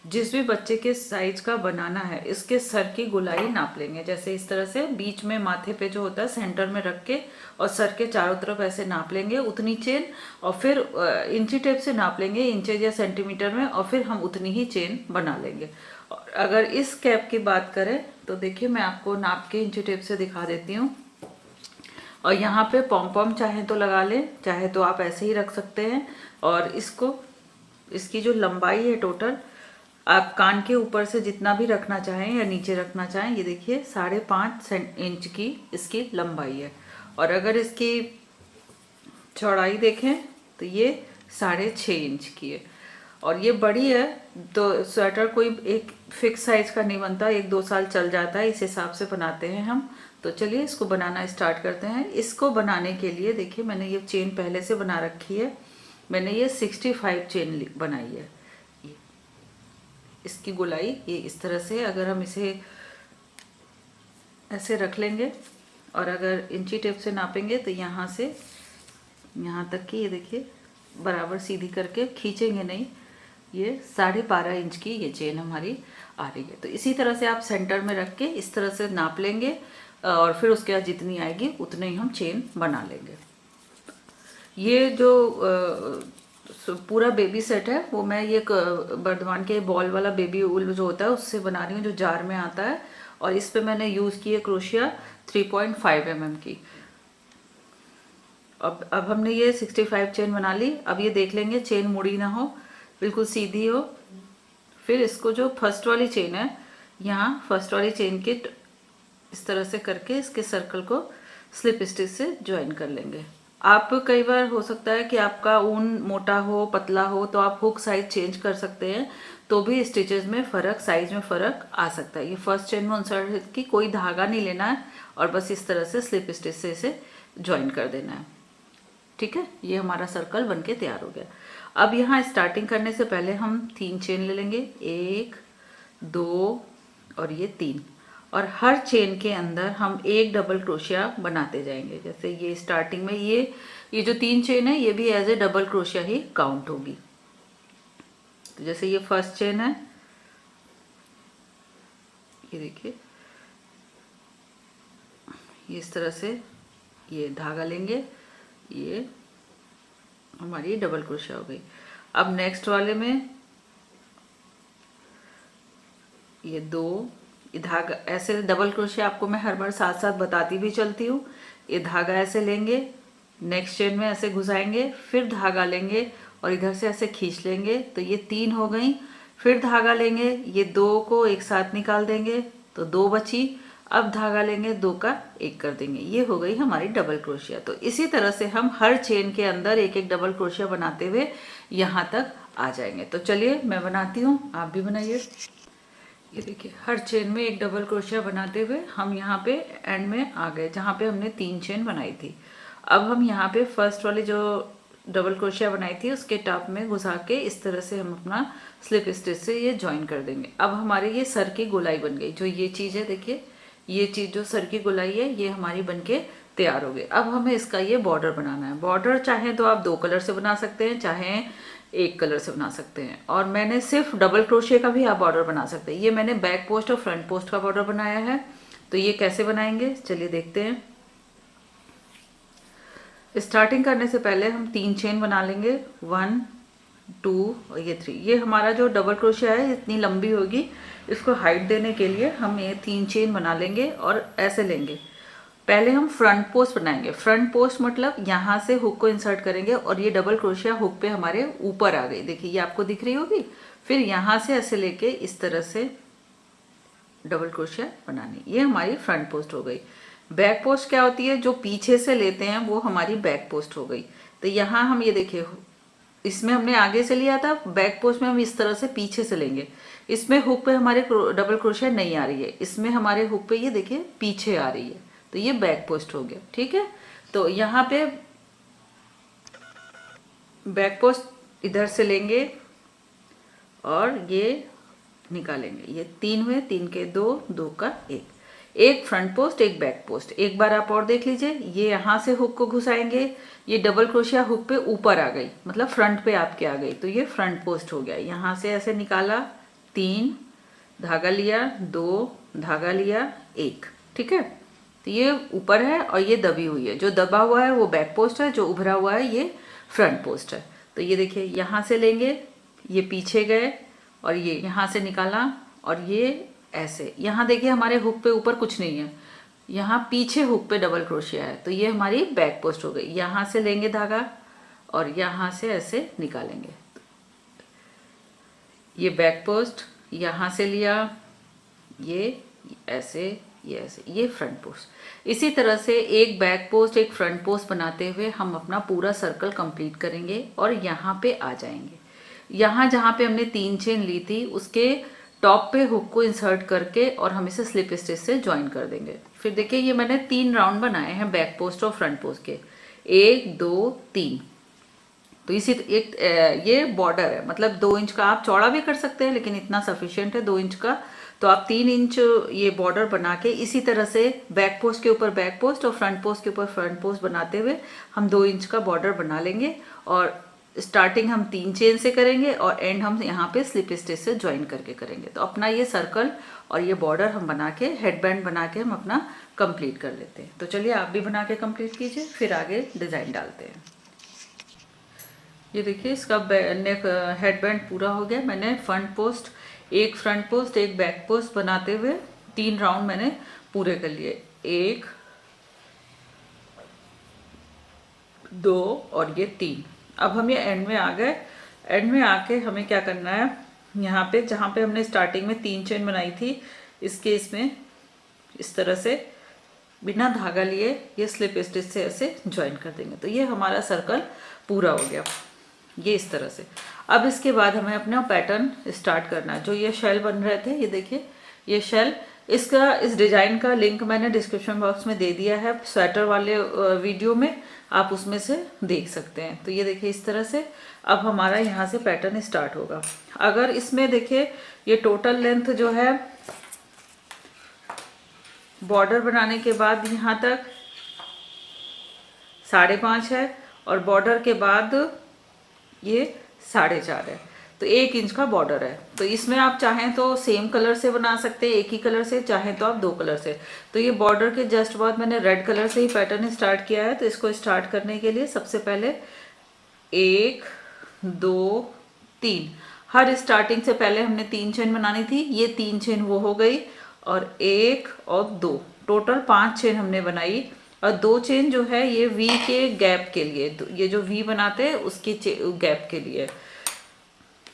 जिस भी बच्चे के साइज का बनाना है इसके सर की गोलाई नाप लेंगे। जैसे इस तरह से बीच में माथे पे जो होता है सेंटर में रख के और सर के चारों तरफ ऐसे नाप लेंगे उतनी चेन, और फिर इंची टेप से नाप लेंगे इंचेज या सेंटीमीटर में, और फिर हम उतनी ही चेन बना लेंगे। और अगर इस कैप की बात करें तो देखिए मैं आपको नाप के इंची टेप से दिखा देती हूँ। और यहाँ पे पॉम पॉम चाहे तो लगा लें, चाहे तो आप ऐसे ही रख सकते हैं। और इसकी जो लंबाई है टोटल, आप कान के ऊपर से जितना भी रखना चाहें या नीचे रखना चाहें, ये देखिए 5.5 इंच की इसकी लंबाई है। और अगर इसकी चौड़ाई देखें तो ये 6.5 इंच की है। और ये बड़ी है तो स्वेटर कोई एक फिक्स साइज का नहीं बनता, 1-2 साल चल जाता है, इस हिसाब से बनाते हैं हम। तो चलिए इसको बनाना स्टार्ट करते हैं। इसको बनाने के लिए देखिए मैंने ये चेन पहले से बना रखी है। मैंने ये 65 चेन बनाई है। इसकी गोलाई ये इस तरह से, अगर हम इसे ऐसे रख लेंगे और अगर इंची टेप से नापेंगे तो यहाँ से यहाँ तक की ये देखिए बराबर सीधी करके खींचेंगे नहीं, ये 12.5 इंच की ये चेन हमारी आ रही है। तो इसी तरह से आप सेंटर में रख के इस तरह से नाप लेंगे और फिर उसके बाद जितनी आएगी उतने ही हम चेन बना लेंगे। ये जो पूरा बेबी सेट है वो मैं ये बर्धमान के बॉल वाला बेबी वूल जो होता है उससे बना रही हूँ, जो जार में आता है। और इस पे मैंने यूज़ की है क्रोशिया 3.5 mm की। अब हमने ये 65 चेन बना ली। अब ये देख लेंगे चेन मुड़ी ना हो, बिल्कुल सीधी हो। फिर इसको जो फर्स्ट वाली चेन है, यहाँ फर्स्ट वाली चेन के इस तरह से करके इसके सर्कल को स्लिप स्टिच से ज्वाइन कर लेंगे। आप कई बार हो सकता है कि आपका ऊन मोटा हो पतला हो तो आप हुक साइज चेंज कर सकते हैं, तो भी स्टिचेस में फ़र्क, साइज में फ़र्क आ सकता है। ये फर्स्ट चेन में इंसर्ट की कोई धागा नहीं लेना है और बस इस तरह से स्लिप स्टिच से इसे ज्वाइन कर देना है। ठीक है, ये हमारा सर्कल बनके तैयार हो गया। अब यहाँ स्टार्टिंग करने से पहले हम 3 चेन ले लेंगे, 1 2 और ये 3। और हर चेन के अंदर हम एक डबल क्रोशिया बनाते जाएंगे। जैसे ये स्टार्टिंग में ये जो 3 चेन है ये भी एज ए डबल क्रोशिया ही काउंट होगी। तो जैसे ये फर्स्ट चेन है, ये देखिए ये इस तरह से ये धागा लेंगे, ये हमारी डबल क्रोशिया हो गई। अब नेक्स्ट वाले में ये 2, ये धागा ऐसे डबल क्रोशिया आपको मैं हर बार साथ साथ बताती भी चलती हूँ। ये धागा ऐसे लेंगे, नेक्स्ट चेन में ऐसे घुसाएंगे, फिर धागा लेंगे और इधर से ऐसे खींच लेंगे, तो ये 3 हो गई। फिर धागा लेंगे, ये 2 को एक साथ निकाल देंगे तो 2 बची। अब धागा लेंगे, 2 का 1 कर देंगे, ये हो गई हमारी डबल क्रोशिया। तो इसी तरह से हम हर चेन के अंदर एक एक डबल क्रोशिया बनाते हुए यहाँ तक आ जाएंगे। तो चलिए मैं बनाती हूँ, आप भी बनाइए। ये देखिए हर चेन में एक डबल क्रोशिया बनाते हुए हम यहाँ पे एंड में आ गए जहाँ पे हमने 3 चेन बनाई थी। अब हम यहाँ पे फर्स्ट वाली जो डबल क्रोशिया बनाई थी उसके टॉप में घुसा के इस तरह से हम अपना स्लिप स्टिच से ये ज्वाइन कर देंगे। अब हमारे ये सर की गोलाई बन गई। जो ये चीज़ है देखिए, ये चीज़ जो सर की गोलाई है ये हमारी बनके तैयार हो गई। अब हमें इसका ये बॉर्डर बनाना है। बॉर्डर चाहे तो आप 2 कलर से बना सकते हैं, चाहे 1 कलर से बना सकते हैं। और मैंने सिर्फ डबल क्रोशिया का भी आप बॉर्डर बना सकते हैं। ये मैंने बैक पोस्ट और फ्रंट पोस्ट का बॉर्डर बनाया है। तो ये कैसे बनाएंगे चलिए देखते हैं। स्टार्टिंग करने से पहले हम 3 चेन बना लेंगे, 1 2 और ये 3। ये हमारा जो डबल क्रोशिया है इतनी लंबी होगी, इसको हाइट देने के लिए हम ये 3 चेन बना लेंगे और ऐसे लेंगे। पहले हम फ्रंट पोस्ट बनाएंगे। फ्रंट पोस्ट मतलब यहाँ से हुक को इंसर्ट करेंगे और ये डबल क्रोशिया हुक पे हमारे ऊपर आ गई, देखिए ये आपको दिख रही होगी। फिर यहाँ से ऐसे लेके इस तरह से डबल क्रोशिया बनानी, ये हमारी फ्रंट पोस्ट हो गई। बैक पोस्ट क्या होती है, जो पीछे से लेते हैं वो हमारी बैक पोस्ट हो गई। तो यहाँ हम ये देखिए, इसमें हमने आगे से लिया था, बैक पोस्ट में हम इस तरह से पीछे से लेंगे। इसमें हुक पे हमारे डबल क्रोशिया नहीं आ रही है, इसमें हमारे हुक पे ये देखिए पीछे आ रही है, तो ये बैक पोस्ट हो गया। ठीक है, तो यहाँ पे बैक पोस्ट इधर से लेंगे और ये निकालेंगे। ये 3 हुए, 3 के 2, 2 का 1। एक फ्रंट पोस्ट, एक बैक पोस्ट। एक बार आप और देख लीजिए, ये यहाँ से हुक को घुसाएंगे, ये डबल क्रोशिया हुक पे ऊपर आ गई, मतलब फ्रंट पे आपके आ गई, तो ये फ्रंट पोस्ट हो गया। यहाँ से ऐसे निकाला 3 धागा लिया, 2 धागा लिया, 1। ठीक है, तो ये ऊपर है और ये दबी हुई है। जो दबा हुआ है वो बैक पोस्ट है, जो उभरा हुआ है ये फ्रंट पोस्ट है। तो ये देखिए यहाँ से लेंगे, ये पीछे गए और ये यहाँ से निकाला और ये ऐसे। यहाँ देखिए हमारे हुक पे ऊपर कुछ नहीं है, यहाँ पीछे हुक पे डबल क्रोशिया है, तो ये हमारी बैक पोस्ट हो गई। यहाँ से लेंगे धागा और यहाँ से ऐसे निकालेंगे, ये बैक पोस्ट। यहाँ से लिया, ये ऐसे, ये ऐसे, ये फ्रंट पोस्ट। इसी तरह से एक बैक पोस्ट एक फ्रंट पोस्ट बनाते हुए हम अपना पूरा सर्कल कंप्लीट करेंगे और यहाँ पे आ जाएंगे। यहाँ जहाँ पे हमने 3 चेन ली थी उसके टॉप पे हुक को इंसर्ट करके और हम इसे स्लिप स्टिच से ज्वाइन कर देंगे। फिर देखिए ये मैंने 3 राउंड बनाए हैं बैक पोस्ट और फ्रंट पोस्ट के, 1 2 3। तो इसी एक ये बॉर्डर है, मतलब 2 इंच का आप चौड़ा भी कर सकते हैं, लेकिन इतना सफिशिएंट है 2 इंच का। तो आप 3 इंच ये बॉर्डर बना के इसी तरह से बैक पोस्ट के ऊपर बैक पोस्ट और फ्रंट पोस्ट के ऊपर फ्रंट पोस्ट बनाते हुए हम 2 इंच का बॉर्डर बना लेंगे। और स्टार्टिंग हम 3 चेन से करेंगे और एंड हम यहाँ पे स्लिप स्टिच से ज्वाइन करके करेंगे। तो अपना ये सर्कल और ये बॉर्डर हम बना के हेडबैंड बना के हम अपना कंप्लीट कर लेते हैं। तो चलिए आप भी बना के कंप्लीट कीजिए, फिर आगे डिजाइन डालते हैं। ये देखिए इसका नेक हेडबैंड पूरा हो गया। मैंने फ्रंट पोस्ट एक बैक पोस्ट बनाते हुए 3 राउंड मैंने पूरे कर लिए, 1 2 और ये 3। अब हम ये एंड में आ गए। एंड में आके हमें क्या करना है, यहाँ पे जहाँ पे हमने स्टार्टिंग में 3 चेन बनाई थी इसके इसमें इस तरह से बिना धागा लिए ये स्लिप स्टिच से ऐसे ज्वाइन कर देंगे। तो ये हमारा सर्कल पूरा हो गया, ये इस तरह से। अब इसके बाद हमें अपना पैटर्न स्टार्ट करना है। जो ये शेल बन रहे थे, ये देखिए ये शेल, इसका इस डिजाइन का लिंक मैंने डिस्क्रिप्शन बॉक्स में दे दिया है, स्वेटर वाले वीडियो में आप उसमें से देख सकते हैं। तो ये देखिए इस तरह से अब हमारा यहाँ से पैटर्न स्टार्ट होगा। अगर इसमें देखिए ये टोटल लेंथ जो है बॉर्डर बनाने के बाद यहाँ तक 5.5 है और बॉर्डर के बाद ये 4.5 है, तो 1 इंच का बॉर्डर है। तो इसमें आप चाहें तो सेम कलर से बना सकते हैं, एक ही कलर से, चाहें तो आप 2 कलर से। तो ये बॉर्डर के जस्ट बाद मैंने रेड कलर से ही पैटर्न स्टार्ट किया है। तो इसको स्टार्ट करने के लिए सबसे पहले 1 2 3, हर स्टार्टिंग से पहले हमने 3 चेन बनानी थी, ये 3 चेन वो हो गई और 1 और 2, टोटल 5 चेन हमने बनाई। और 2 चेन जो है ये वी के गैप के लिए, तो ये जो वी बनाते हैं उसके गैप के लिए।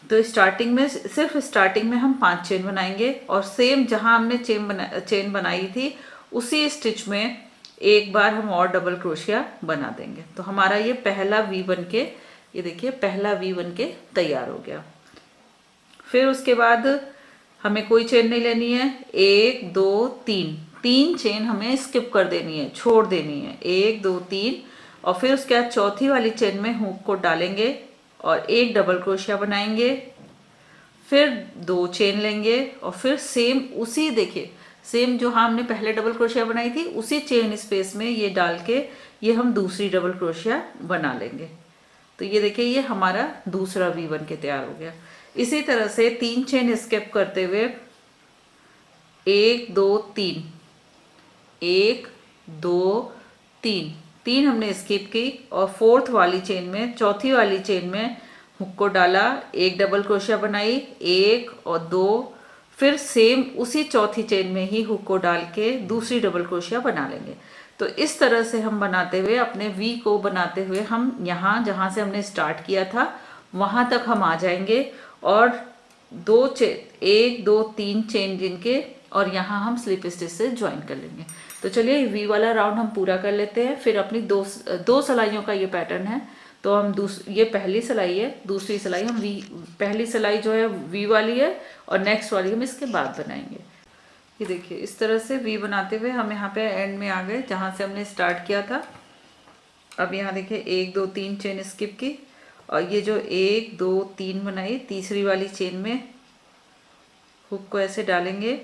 तो स्टार्टिंग में सिर्फ स्टार्टिंग में हम 5 चेन बनाएंगे और सेम जहां हमने चेन बनाई थी उसी स्टिच में एक बार हम और डबल क्रोशिया बना देंगे। तो हमारा ये पहला वी बन के, ये देखिए पहला वी बन के तैयार हो गया। फिर उसके बाद हमें कोई चेन नहीं लेनी है, 1 2 3 चेन हमें स्किप कर देनी है, छोड़ देनी है, 1 2 3। और फिर उसके बाद चौथी वाली चेन में हुक को डालेंगे और एक डबल क्रोशिया बनाएंगे, फिर 2 चेन लेंगे और फिर सेम उसी देखिए सेम जो हमने पहले डबल क्रोशिया बनाई थी उसी चेन स्पेस में ये डाल के ये हम दूसरी डबल क्रोशिया बना लेंगे। तो ये देखिए ये हमारा दूसरा वी बन के तैयार हो गया। इसी तरह से 3 चेन स्किप करते हुए 1 2 3 1 2 3 हमने स्किप की और फोर्थ वाली चेन में, चौथी वाली चेन में हुक को डाला, एक डबल क्रोशिया बनाई, 1 और 2, फिर सेम उसी चौथी चेन में ही हुक को डाल के दूसरी डबल क्रोशिया बना लेंगे। तो इस तरह से हम बनाते हुए अपने वी को बनाते हुए हम यहाँ जहाँ से हमने स्टार्ट किया था वहां तक हम आ जाएंगे और 2 चेन 1 2 3 चेन जिनके और यहाँ हम स्लिप स्टिच से ज्वाइन कर लेंगे। तो चलिए वी वाला राउंड हम पूरा कर लेते हैं। फिर अपनी दो सिलाइयों का ये पैटर्न है। तो हम ये पहली सिलाई है, दूसरी सिलाई हम वी, पहली सिलाई जो है वी वाली है और नेक्स्ट वाली हम इसके बाद बनाएंगे। ये देखिए इस तरह से वी बनाते हुए हम यहाँ पे एंड में आ गए जहाँ से हमने स्टार्ट किया था। अब यहाँ देखिए 1 2 3 चेन स्किप की और ये जो 1 2 3 बनाई, तीसरी वाली चेन में हुक को ऐसे डालेंगे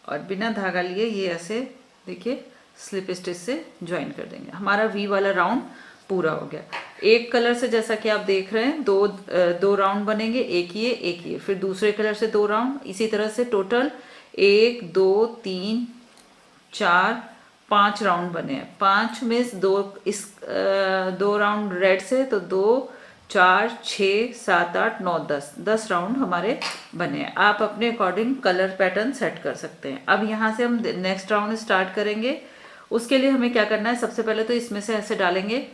और बिना धागा लिए ये ऐसे देखिए स्लिप स्टिच से ज्वाइन कर देंगे। हमारा वी वाला राउंड पूरा हो गया। एक कलर से जैसा कि आप देख रहे हैं दो राउंड बनेंगे, एक ये, फिर दूसरे कलर से 2 राउंड, इसी तरह से टोटल 1 2 3 4 5 राउंड बने हैं। 5 में दो राउंड रेड से, तो 2 4 6 7 8 9 10 राउंड हमारे बने हैं। आप अपने अकॉर्डिंग कलर पैटर्न सेट कर सकते हैं। अब यहाँ से हम नेक्स्ट राउंड स्टार्ट करेंगे। उसके लिए हमें क्या करना है, सबसे पहले तो इसमें से ऐसे डालेंगे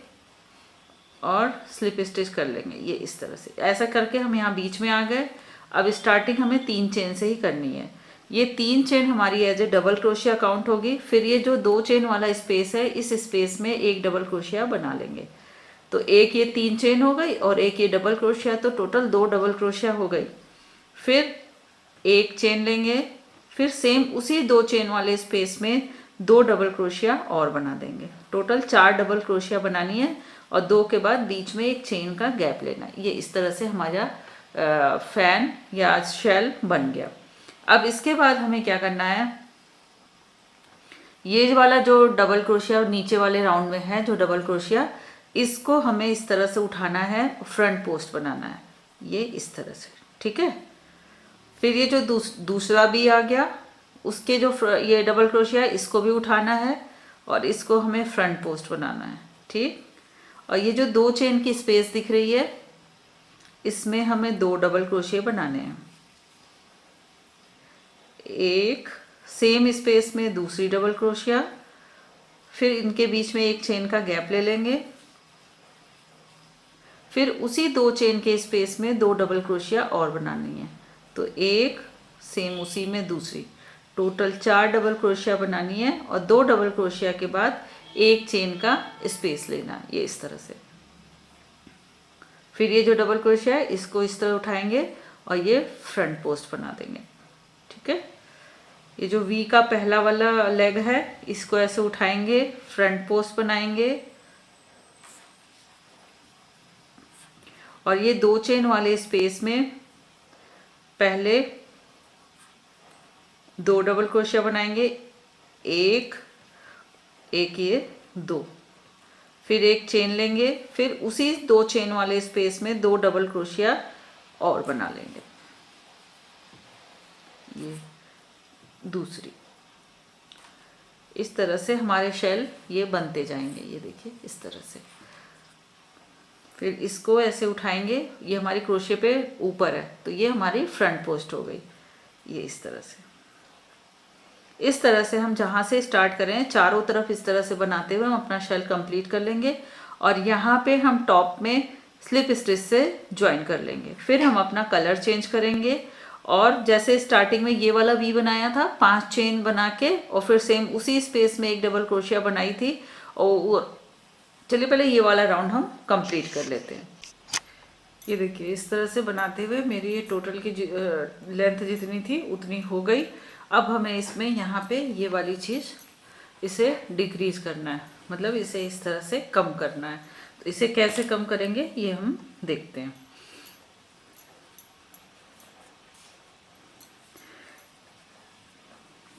और स्लिप स्टिच कर लेंगे, ये इस तरह से। ऐसा करके हम यहाँ बीच में आ गए। अब स्टार्टिंग हमें 3 चेन से ही करनी है। ये 3 चेन हमारी as a double crochet count होगी। फिर ये जो 2 चेन वाला स्पेस है, इस स्पेस में एक डबल क्रोशिया बना लेंगे। तो एक ये 3 चेन हो गई और एक ये डबल क्रोशिया, तो टोटल 2 डबल क्रोशिया हो गई। फिर एक चेन लेंगे, फिर सेम उसी 2 चेन वाले स्पेस में 2 डबल क्रोशिया और बना देंगे। टोटल 4 डबल क्रोशिया बनानी है और 2 के बाद बीच में एक चेन का गैप लेना है। ये इस तरह से हमारा फैन या शेल बन गया। अब इसके बाद हमें क्या करना है, ये वाला जो डबल क्रोशिया नीचे वाले राउंड में है, जो डबल क्रोशिया, इसको हमें इस तरह से उठाना है, फ्रंट पोस्ट बनाना है, ये इस तरह से, ठीक है। फिर ये जो दूसरा भी आ गया, उसके जो ये डबल क्रोशिया, इसको भी उठाना है और इसको हमें फ्रंट पोस्ट बनाना है, ठीक। और ये जो 2 चेन की स्पेस दिख रही है, इसमें हमें 2 डबल क्रोशिया बनाने हैं। एक सेम स्पेस में दूसरी डबल क्रोशिया, फिर इनके बीच में एक चेन का गैप ले लेंगे। फिर उसी 2 चेन के स्पेस में 2 डबल क्रोशिया और बनानी है। तो एक सेम उसी में दूसरी, टोटल 4 डबल क्रोशिया बनानी है और 2 डबल क्रोशिया के बाद एक चेन का स्पेस लेना है, ये इस तरह से। फिर ये जो डबल क्रोशिया है, इसको इस तरह उठाएंगे और ये फ्रंट पोस्ट बना देंगे, ठीक है। ये जो वी का पहला वाला लेग है, इसको ऐसे उठाएंगे, फ्रंट पोस्ट बनाएंगे और ये 2 चेन वाले स्पेस में पहले 2 डबल क्रोशिया बनाएंगे, एक ये 2, फिर एक चेन लेंगे, फिर उसी 2 चेन वाले स्पेस में 2 डबल क्रोशिया और बना लेंगे, ये दूसरी। इस तरह से हमारे शेल ये बनते जाएंगे, ये देखिए इस तरह से। फिर इसको ऐसे उठाएंगे, ये हमारी क्रोशिया पे ऊपर है, तो ये हमारी फ्रंट पोस्ट हो गई, ये इस तरह से। इस तरह से हम जहाँ से स्टार्ट करें, चारों तरफ इस तरह से बनाते हुए हम अपना शेल कंप्लीट कर लेंगे और यहाँ पे हम टॉप में स्लिप स्टिच से ज्वाइन कर लेंगे। फिर हम अपना कलर चेंज करेंगे और जैसे स्टार्टिंग में ये वाला वी बनाया था, 5 चेन बना के और फिर सेम उसी स्पेस में एक डबल क्रोशिया बनाई थी। और चलिए पहले ये वाला राउंड हम कंप्लीट कर लेते हैं। ये देखिए इस तरह से बनाते हुए मेरी ये टोटल की लेंथ जितनी थी उतनी हो गई। अब हमें इसमें यहाँ पे ये वाली चीज़ इसे डिक्रीज करना है, मतलब इसे इस तरह से कम करना है। तो इसे कैसे कम करेंगे ये हम देखते हैं।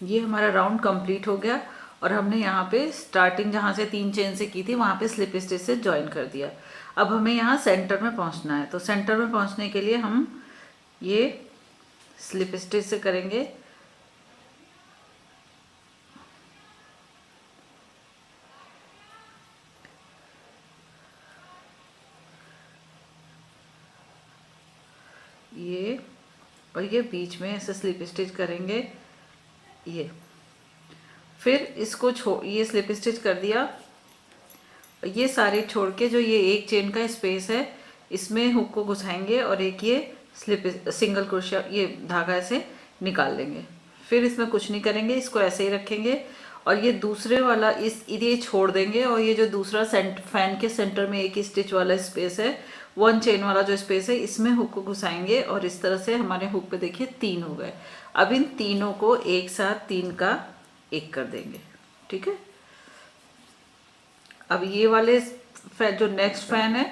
ये हमारा राउंड कंप्लीट हो गया और हमने यहाँ पे स्टार्टिंग जहाँ से 3 चेन से की थी वहाँ पे स्लिप स्टिच से ज्वाइन कर दिया। अब हमें यहाँ सेंटर में पहुँचना है, तो सेंटर में पहुँचने के लिए हम ये स्लिप स्टिच से करेंगे। ये और ये बीच में ऐसे स्लिप स्टिच करेंगे, ये फिर इसको ये स्लिप स्टिच कर दिया। ये सारे छोड़ के जो ये एक चेन का स्पेस है, इसमें हुक को घुसाएंगे और एक ये सिंगल क्रोशिया ये धागा ऐसे निकाल लेंगे। फिर इसमें कुछ नहीं करेंगे, इसको ऐसे ही रखेंगे और ये दूसरे वाला ये छोड़ देंगे और ये जो दूसरा फैन के सेंटर में एक स्टिच वाला स्पेस है, 1 चेन वाला जो स्पेस है, इसमें हुक को घुसाएंगे और इस तरह से हमारे हुक पे देखिए 3 हो गए। अब इन तीनों को एक साथ 3 का 1 कर देंगे, ठीक है। अब ये वाले जो नेक्स्ट फैन है,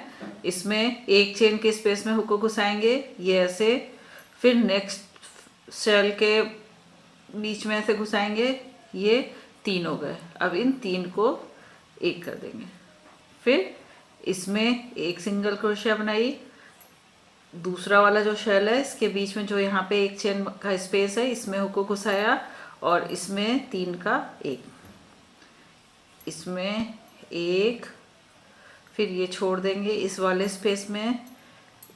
इसमें एक चेन के स्पेस में हुक को घुसाएंगे, ये ऐसे, फिर नेक्स्ट शेल के बीच में ऐसे घुसाएंगे, ये 3 हो गए। अब इन 3 को 1 कर देंगे, फिर इसमें एक सिंगल क्रोशिया बनाई, दूसरा वाला जो शेल है इसके बीच में जो यहाँ पे एक चेन का स्पेस है इसमें हुक को घुसाया और इसमें 3 का एक, इसमें एक, फिर ये छोड़ देंगे इस वाले स्पेस में,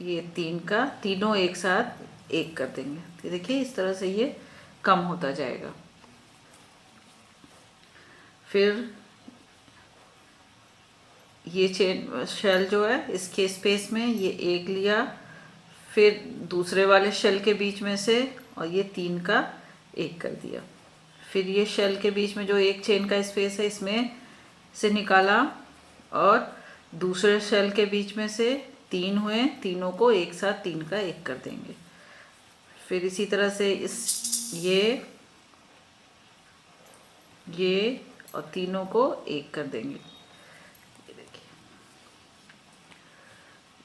ये 3 का, तीनों एक साथ एक कर देंगे। तो देखिए इस तरह से ये कम होता जाएगा। फिर ये चेन शेल जो है इसके स्पेस में ये एक लिया, फिर दूसरे वाले शेल के बीच में से और ये 3 का एक कर दिया, फिर ये शेल के बीच में जो एक चेन का स्पेस है इसमें से निकाला और दूसरे शेल के बीच में से 3 हुए, तीनों को एक साथ 3 का एक कर देंगे। फिर इसी तरह से इस ये और तीनों को एक कर देंगे। ये देखिए,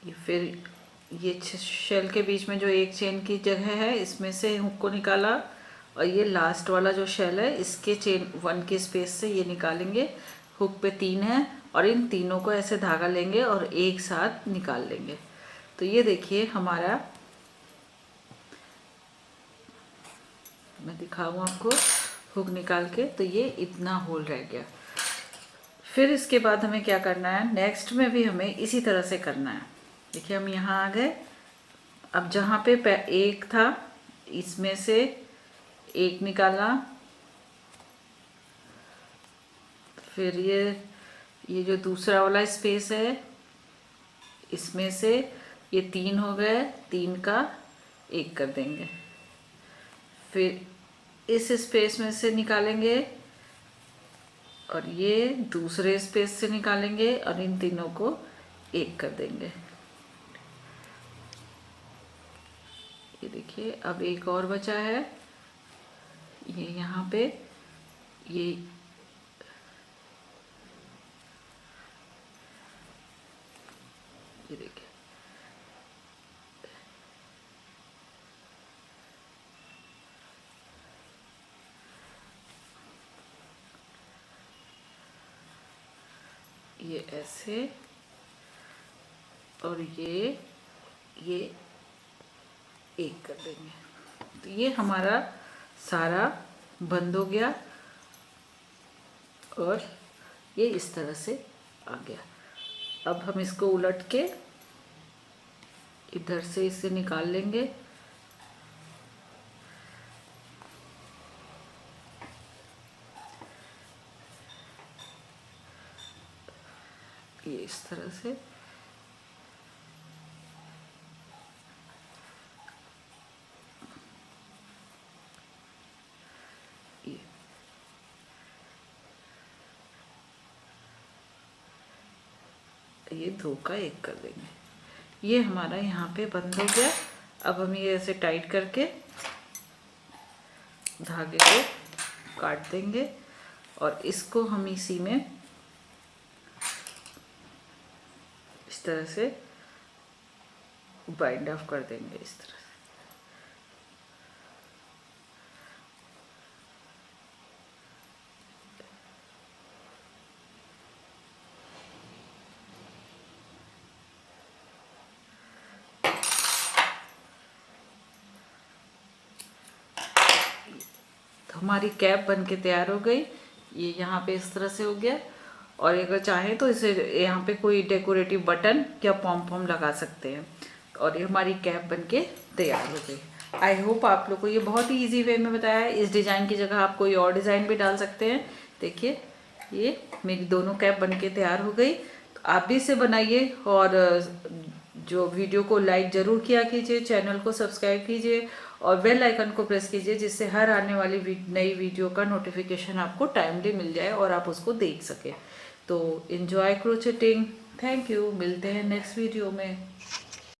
ये फिर ये शेल के बीच में जो एक चेन की जगह है इसमें से हुक को निकाला और ये लास्ट वाला जो शेल है इसके चेन 1 के स्पेस से ये निकालेंगे, हुक पे 3 है और इन तीनों को ऐसे धागा लेंगे और एक साथ निकाल लेंगे। तो ये देखिए हमारा, मैं दिखाऊँ आपको हुक निकाल के, तो ये इतना होल रह गया। फिर इसके बाद हमें क्या करना है, नेक्स्ट में भी हमें इसी तरह से करना है। देखिए हम यहाँ आ गए, अब जहाँ पे एक था इसमें से एक निकाला, फिर ये जो दूसरा वाला स्पेस है इसमें से ये 3 हो गए, 3 का एक कर देंगे, फिर इस स्पेस में से निकालेंगे और ये दूसरे स्पेस से निकालेंगे और इन तीनों को एक कर देंगे। ये देखिए अब एक और बचा है, ये यहाँ पे ये देखिए ये ऐसे और ये एक कर देंगे। तो ये हमारा सारा बंद हो गया और ये इस तरह से आ गया। अब हम इसको उलट के इधर से इसे निकाल लेंगे, ये इस तरह से, ये 2 का एक कर देंगे। ये हमारा यहाँ पे बंद हो गया। अब हम ये ऐसे टाइट करके धागे को काट देंगे और इसको हम इसी में इस तरह से बाइंड ऑफ कर देंगे, इस तरह से। तो हमारी कैप बनके तैयार हो गई। ये यहाँ पे इस तरह से हो गया और अगर चाहें तो इसे यहाँ पे कोई डेकोरेटिव बटन या पॉम लगा सकते हैं और ये हमारी कैप बनके तैयार हो गई। आई होप आप लोग को ये बहुत ही इजी वे में बताया है। इस डिज़ाइन की जगह आप कोई और डिज़ाइन भी डाल सकते हैं। देखिए ये मेरी दोनों कैप बनके तैयार हो गई। तो आप भी इसे बनाइए और जो वीडियो को लाइक ज़रूर किया कीजिए, चैनल को सब्सक्राइब कीजिए और बेल आइकन को प्रेस कीजिए, जिससे हर आने वाली नई वीडियो का नोटिफिकेशन आपको टाइमली मिल जाए और आप उसको देख सकें। तो एंजॉय क्रोचेटिंग। Thank you. मिलते हैं नेक्स्ट वीडियो में।